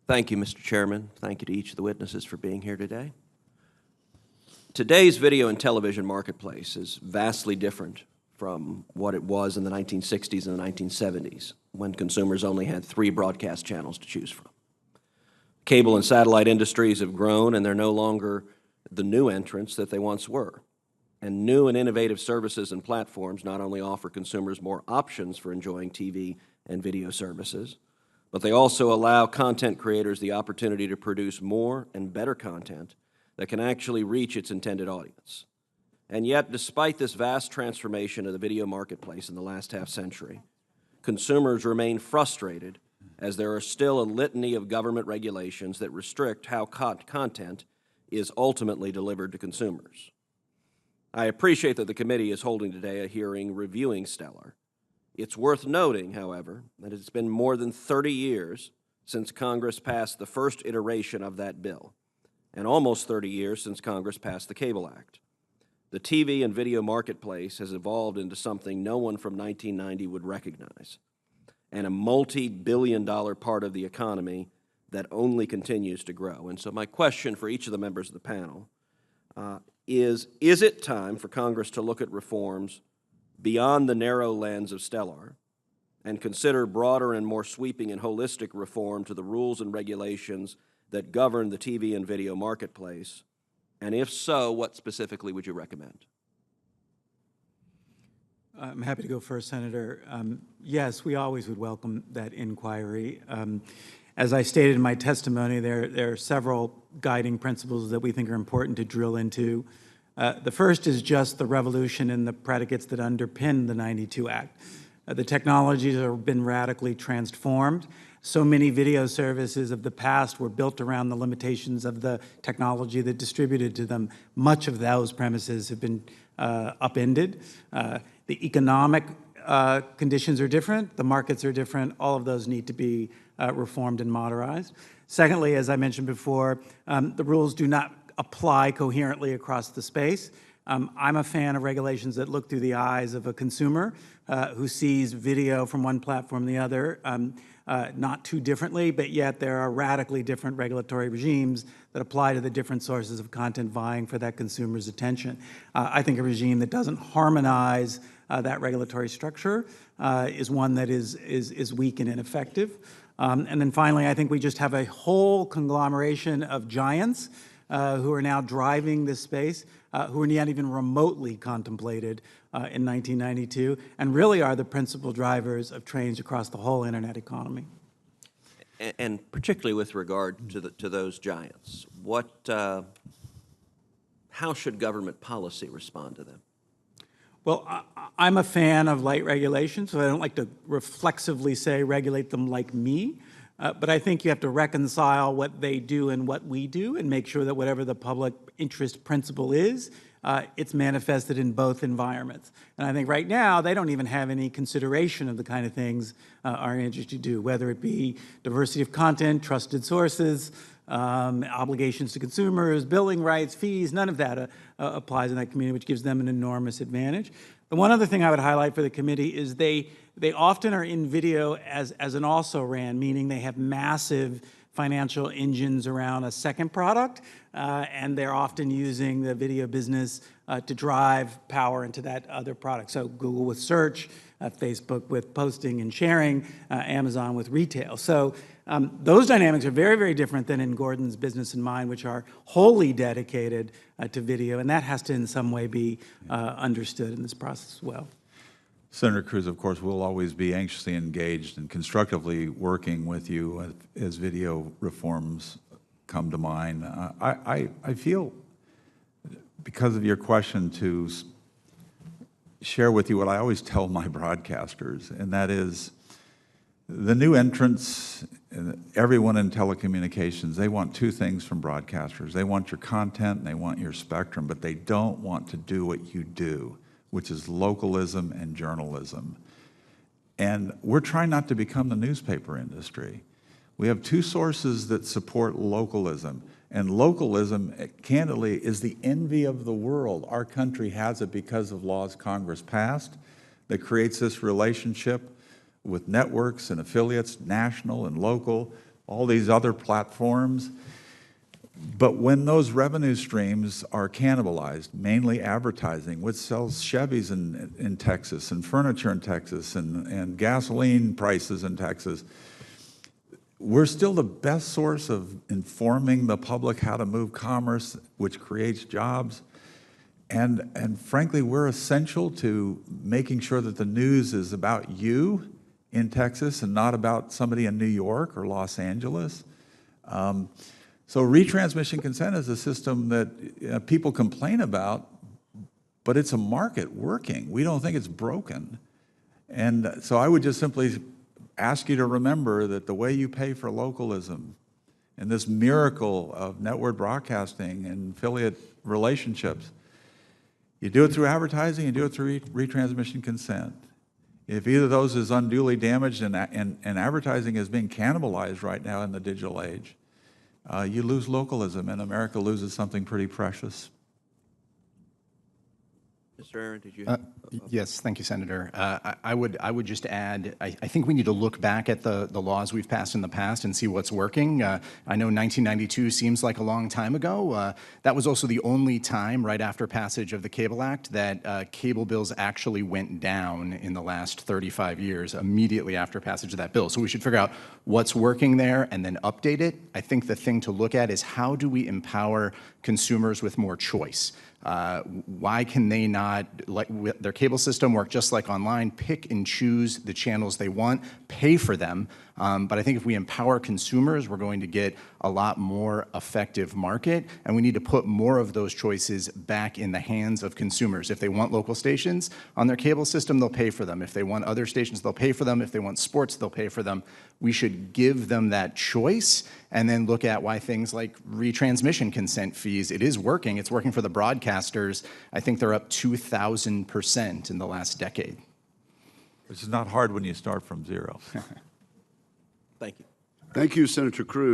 Thank you, Mr. Chairman. Thank you to each of the witnesses for being here today. Today's video and television marketplace is vastly different from what it was in the 1960s and the 1970s, when consumers only had 3 broadcast channels to choose from. Cable and satellite industries have grown, and they're no longer the new entrants that they once were. And new and innovative services and platforms not only offer consumers more options for enjoying TV and video services, but they also allow content creators the opportunity to produce more and better content that can actually reach its intended audience. And yet, despite this vast transformation of the video marketplace in the last half-century, consumers remain frustrated as there are still a litany of government regulations that restrict how content is ultimately delivered to consumers. I appreciate that the committee is holding today a hearing reviewing Stellar. It's worth noting, however, that it's been more than 30 years since Congress passed the first iteration of that bill, and almost 30 years since Congress passed the Cable Act. The TV and video marketplace has evolved into something no one from 1990 would recognize, and a multi-billion-dollar part of the economy that only continues to grow. And so my question for each of the members of the panel is it time for Congress to look at reforms beyond the narrow lens of Stellar and consider broader and more sweeping and holistic reform to the rules and regulations that govern the TV and video marketplace? And if so, what specifically would you recommend? I'm happy to go first, Senator. Yes, we always would welcome that inquiry. As I stated in my testimony, there are several guiding principles that we think are important to drill into. The first is just the revolution in the predicates that underpin the 92 Act. The technologies have been radically transformed. So many video services of the past were built around the limitations of the technology that distributed to them. Much of those premises have been upended. The economic conditions are different, the markets are different, all of those need to be reformed and modernized. Secondly, as I mentioned before, the rules do not apply coherently across the space. I'm a fan of regulations that look through the eyes of a consumer who sees video from one platform to the other, not too differently, but yet there are radically different regulatory regimes that apply to the different sources of content vying for that consumer's attention. I think a regime that doesn't harmonize that regulatory structure is one that is weak and ineffective. And then finally, I think we just have a whole conglomeration of giants who are now driving this space, who were not even remotely contemplated in 1992, and really are the principal drivers of change across the whole internet economy. And particularly with regard to those giants, how should government policy respond to them? Well, I'm a fan of light regulation, so I don't like to reflexively say regulate them like me. But I think you have to reconcile what they do and what we do and make sure that whatever the public interest principle is, it's manifested in both environments. And I think right now, they don't even have any consideration of the kind of things our industry do, whether it be diversity of content, trusted sources, obligations to consumers, billing rights, fees, none of that applies in that community, which gives them an enormous advantage. The one other thing I would highlight for the committee is they often are in video as an also-ran, meaning they have massive financial engines around a second product, and they're often using the video business to drive power into that other product. So Google with search, Facebook with posting and sharing, Amazon with retail. So those dynamics are very, very different than in Gordon's business and mine, which are wholly dedicated to video, and that has to in some way be understood in this process as well. Senator Cruz, of course, we'll always be anxiously engaged and constructively working with you as video reforms come to mind. I feel, because of your question, to share with you what I always tell my broadcasters, and that is the new entrants, everyone in telecommunications, they want 2 things from broadcasters. They want your content and they want your spectrum, but they don't want to do what you do, which is localism and journalism. And we're trying not to become the newspaper industry. We have 2 sources that support localism, and localism, candidly, is the envy of the world. Our country has it because of laws Congress passed that creates this relationship with networks and affiliates, national and local, all these other platforms. But when those revenue streams are cannibalized, mainly advertising, which sells Chevys in Texas and furniture in Texas and gasoline prices in Texas, we're still the best source of informing the public how to move commerce, which creates jobs. And frankly, we're essential to making sure that the news is about you in Texas and not about somebody in New York or Los Angeles. So retransmission consent is a system that people complain about, but it's a market working. We don't think it's broken. And so I would just simply ask you to remember that the way you pay for localism and this miracle of network broadcasting and affiliate relationships, you do it through advertising, you do it through retransmission consent. If either of those is unduly damaged and advertising is being cannibalized right now in the digital age, you lose localism, and America loses something pretty precious. Mr. Aaron, did you? Yes, thank you, Senator. I would just add, I think we need to look back at the laws we've passed in the past and see what's working. I know 1992 seems like a long time ago. That was also the only time right after passage of the Cable Act that cable bills actually went down in the last 35 years, immediately after passage of that bill. So we should figure out what's working there and then update it. I think the thing to look at is how do we empower consumers with more choice? Why can they not, like their cable system, work just like online, pick and choose the channels they want, pay for them? But I think if we empower consumers, we're going to get a lot more effective market, and we need to put more of those choices back in the hands of consumers. If they want local stations on their cable system, they'll pay for them. If they want other stations, they'll pay for them. If they want sports, they'll pay for them. We should give them that choice and then look at why things like retransmission consent fees, it is working. It's working for the broadcasters. I think they're up 2,000% in the last decade. Which is not hard when you start from zero. Thank you. Thank you, Senator Cruz.